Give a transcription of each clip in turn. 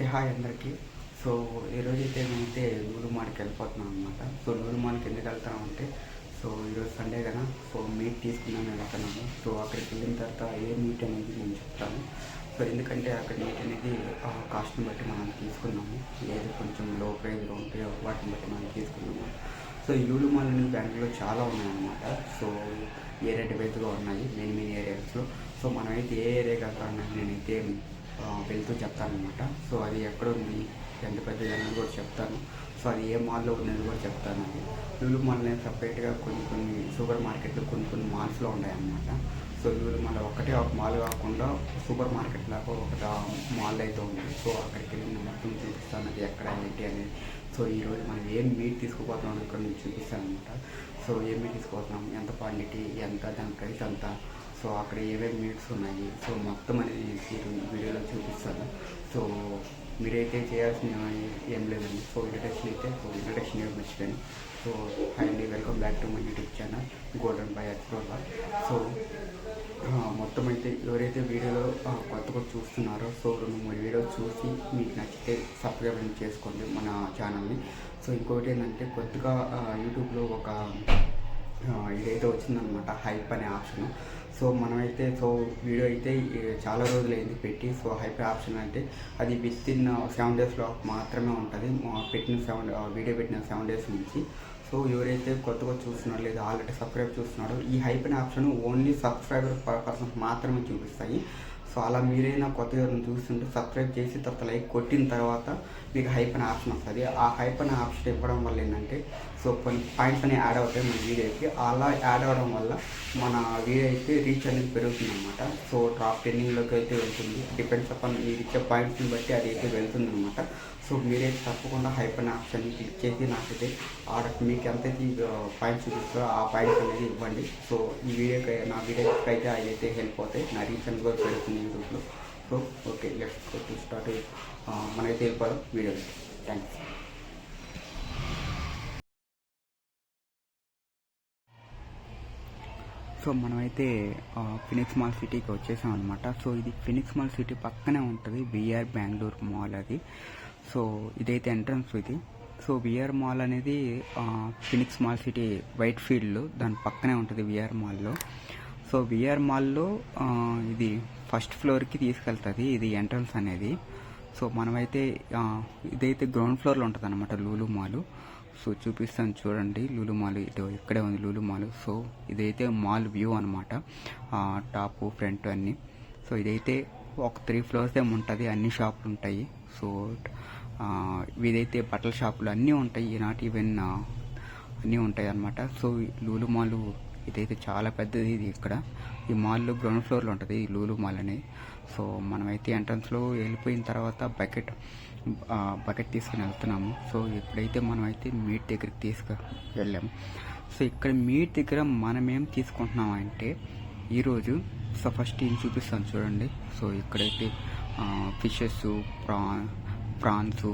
Hi అందరికీ. So ఈరోజైతే మేమైతే లూలు మాల్కి వెళ్ళిపోతున్నాం అనమాట. సో లూలు మాల్కి ఎందుకు వెళ్తామంటే, సో ఈరోజు సండే కదా, సో మీట్ తీసుకున్నాను వెళ్తున్నాము. సో అక్కడికి వెళ్ళిన తర్వాత ఏ మీట్ అనేది నేను చెప్తాను. సో ఎందుకంటే అక్కడ మీట్ అనేది కాస్ట్ని బట్టి మనం తీసుకున్నాము. ఏది కొంచెం లో ప్రైజ్లో ఉంటాయో వాటిని బట్టి మనం తీసుకున్నాము. సో ఈ లూలు మాల్ అనేది బెంగళూరులో చాలా ఉన్నాయన్నమాట. సో ఏరియా డివైజ్గా ఉన్నాయి మెయిన్ ఏరియాస్లో. సో మనమైతే ఏ ఏరియాకి వెళ్తామని నేనైతే వెళ్తూ చెప్తానమాట. సో అది ఎక్కడ ఉంది, ఎంత పెద్దది అనేది కూడా చెప్తాను. సో అది ఏ మాల్లో ఉన్నది కూడా చెప్తాను. అది లూలు మాల్ అనేది సపరేట్గా కొన్ని సూపర్ మార్కెట్లు కొన్ని మాల్స్లో ఉన్నాయన్నమాట. సో లూలు మాల్ ఒకటే ఒక మాల్ కాకుండా సూపర్ మార్కెట్ లాగా ఒక మాల్ అయితే ఉంది. సో అక్కడికి వెళ్ళి నేను మొత్తం చూపిస్తాను అది ఎక్కడ ఏంటి అనేది. సో ఈరోజు మనం ఏం మీట్ తీసుకుపోతున్నాం ఇక్కడ నేను చూపిస్తాను అనమాట. సో ఏం మీట్ తీసుకుపోతున్నాం, ఎంత క్వాంటిటీ, ఎంత దాని ప్రైస్ అంతా, సో అక్కడ ఏమేమి మీట్స్ ఉన్నాయి, సో మొత్తం అనేది వీడియోలో చూపిస్తాను. సో మీరైతే చేయాల్సిన ఏం లేదండి. సో ఇంట్రడక్షన్ మర్చిపోయాను. సో హాయ్ అండి, welcome back to my YouTube channel golden by explorer. So మొత్తం అయితే ఎవరైతే వీడియోలో కొత్తగా చూస్తున్నారో, సో 2-3 వీడియోలు చూసి మీకు నచ్చితే సబ్స్క్రైబ్ చేసుకోండి మన ఛానల్ని. సో ఇంకోటి ఏంటంటే, కొత్తగా యూట్యూబ్లో ఒక ఇదైతే వచ్చిందనమాట, హైప్ అనే ఆప్షన్. సో మనమైతే వీడియో అయితే చాలా రోజులైంది పెట్టి. సో హైప్ ఆప్షన్ అంటే అది వితిన్ 7 డేస్లో మాత్రమే ఉంటుంది. వీడియో పెట్టిన 7 డేస్ నుంచి. సో ఎవరైతే కొత్తగా చూస్తున్నారో లేదా ఆల్రెడీ సబ్స్క్రైబ్ చూస్తున్నారో, ఈ హైప్ అనే ఆప్షన్ ఓన్లీ సబ్స్క్రైబర్ పర్సన్ మాత్రమే చూపిస్తాయి. సో అలా మీరైనా కొత్తగా చూస్తుంటే సబ్స్క్రైబ్ చేసి తర్వాత లైక్ కొట్టిన తర్వాత మీకు హైప్ అనే ఆప్షన్ వస్తుంది. ఆ హైప్ అనే ఆప్షన్ ఇవ్వడం వల్ల ఏంటంటే, సో కొన్ని పాయింట్స్ అనేవి యాడ్ అవుతాయి మన వీడియోకి. అలా యాడ్ అవ్వడం వల్ల మన వీడియో అయితే రీచ్ అనేది పెరుగుతుంది అనమాట. సో టాప్ 10లోకి అయితే వెళ్తుంది. డిపెండ్స్ అపాన్ మీరు ఇచ్చే పాయింట్స్ని బట్టి అది అయితే వెళ్తుంది అనమాట. సో మీరైతే తప్పకుండా హైప్ అనే ఆప్షన్ని క్లిక్ చేసి నాకైతే మీకు ఎంతైతే పాయింట్స్ చూపిస్తారో ఆ పాయింట్స్ అనేది ఇవ్వండి. సో నా వీడియోకి అయితే అవి అయితే హెల్ప్ అవుతాయి, నా రీచ్ అనేది కూడా పెరుగుతుంది యూట్యూబ్లో. So okay, let's go to start. మనమైతే వెళ్ళిపోదాం వీడియోలో. థ్యాంక్స్. సో మనమైతే ఫినిక్స్ మాల్ సిటీకి వచ్చేసాం అనమాట. సో ఇది ఫినిక్స్ మాల్ సిటీ పక్కనే ఉంటుంది విఆర్ బెంగళూరు మాల్ అది. సో ఇదైతే ఎంట్రన్స్ ఇది. సో విఆర్ మాల్ అనేది ఫినిక్స్ మాల్ సిటీ వైట్ ఫీల్డ్లో దాని పక్కనే ఉంటుంది విఆర్ మాల్లో. సో విఆర్ మాల్లో ఇది ఫస్ట్ ఫ్లోర్కి తీసుకెళ్తుంది ఇది ఎంట్రన్స్ అనేది. సో మనమైతే ఇదైతే గ్రౌండ్ ఫ్లోర్లో ఉంటుంది అనమాట లూలు మాల్. సో చూపిస్తాను చూడండి, లూలు మాల్ ఇది ఇక్కడే ఉంది లూలు మాల్. సో ఇదైతే మాల్ వ్యూ అనమాట, టాప్ ఫ్రంట్ అన్నీ. సో ఇదైతే ఒక 3 ఫ్లోర్స్ ఏమి ఉంటుంది, అన్ని షాపులు ఉంటాయి. సో ఇదైతే బట్టల షాపులు అన్నీ ఉంటాయి, నాట్ ఈవెన్ అన్నీ ఉంటాయి అన్నమాట. సో లూలు మాల్ ఇదైతే చాలా పెద్దది. ఇది ఇక్కడ ఈ మాల్లో గ్రౌండ్ ఫ్లోర్లో ఉంటుంది ఈ లూలు మాల్ అనేది. సో మనమైతే ఎంట్రన్స్లో వెళ్ళిపోయిన తర్వాత బకెట్ తీసుకుని వెళ్తున్నాము. సో ఇప్పుడైతే మనమైతే మీట్ దగ్గరికి వెళ్ళాము. సో ఇక్కడ మీట్ దగ్గర మనం ఏం తీసుకుంటున్నామంటే ఈరోజు, సో ఫస్ట్ ఏం చూపిస్తాను చూడండి. సో ఇక్కడైతే fishes, prawns,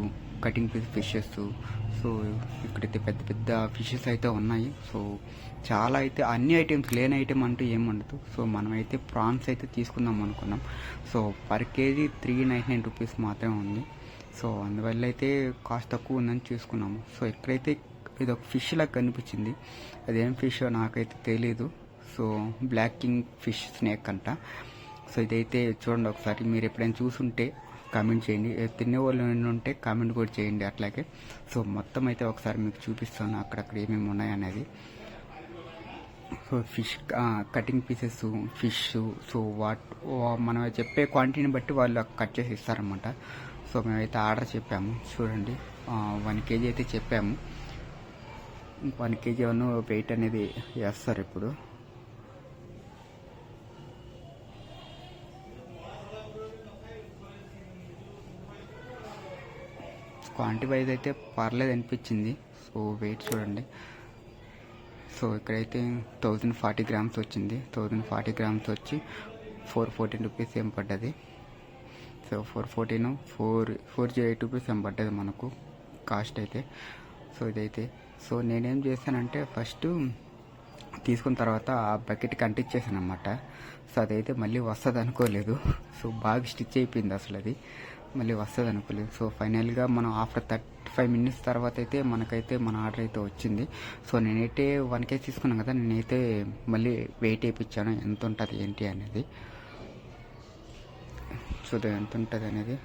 cutting piece fishes. So ఇక్కడైతే పెద్ద పెద్ద ఫిషెస్ అయితే ఉన్నాయి. సో చాలా అయితే అన్ని ఐటమ్స్, లేని ఐటమ్ అంటూ ఏముండదు. సో మనమైతే ప్రాన్స్ అయితే తీసుకుందాం అనుకున్నాం. సో పర్ కేజీ 399 రూపీస్ మాత్రమే ఉంది. సో అందువల్ల అయితే కాస్ట్ తక్కువ ఉందని చూసుకున్నాము. సో ఇక్కడైతే ఇది ఒక ఫిష్ లాగా కనిపించింది, అదేం ఫిష్ నాకైతే తెలీదు. So black king fish snake అంట. సో ఇదైతే చూడండి ఒకసారి, మీరు ఎప్పుడైనా చూసుంటే కామెంట్ చేయండి, తినేవాళ్ళు ఉంటే కామెంట్ కూడా చేయండి అట్లాగే. సో మొత్తం అయితే ఒకసారి మీకు చూపిస్తాను అక్కడక్కడ ఏమేమి ఉన్నాయనేది. So fish cutting pieces fish. So మనం చెప్పే క్వాంటిటీని బట్టి వాళ్ళు కట్ చేసి ఇస్తారన్నమాట. సో మేమైతే ఆర్డర్ చెప్పాము చూడండి, 1 కేజీ అయితే చెప్పాము. 1 కేజీ వెయిట్ అనేది వేస్తారు ఇప్పుడు. క్వాంటిటీ వైజ్ అయితే పర్లేదు అనిపించింది. సో వెయిట్ చూడండి. సో ఇక్కడైతే 1040 గ్రామ్స్ వచ్చింది. 1040 గ్రామ్స్ వచ్చి 414 రూపీస్ ఏం పడ్డది. సో 408 రూపీస్ ఏం పడ్డది మనకు కాస్ట్ అయితే. సో ఇదైతే సో నేనేం చేశానంటే ఫస్ట్ తీసుకున్న తర్వాత ఆ బకెట్కి అంటించేసాను అనమాట. సో అదైతే మళ్ళీ వస్తుంది అనుకోలేదు. సో బాగా స్టిచ్ అయిపోయింది అసలు అది. మళ్ళీ వస్తుంది అనుకోలేదు. సో ఫైనల్గా మనం ఆఫ్టర్ 35 minutes తర్వాత అయితే మనకైతే మన ఆర్డర్ అయితే వచ్చింది. సో నేనైతే 1 కేజీ తీసుకున్నాను కదా, నేనైతే మళ్ళీ వెయిట్ వేయించాను ఎంత ఉంటుంది ఏంటి అనేది. చూద్దాం ఎంత ఉంటుంది అనేది.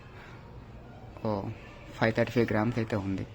535 grams అయితే ఉంది.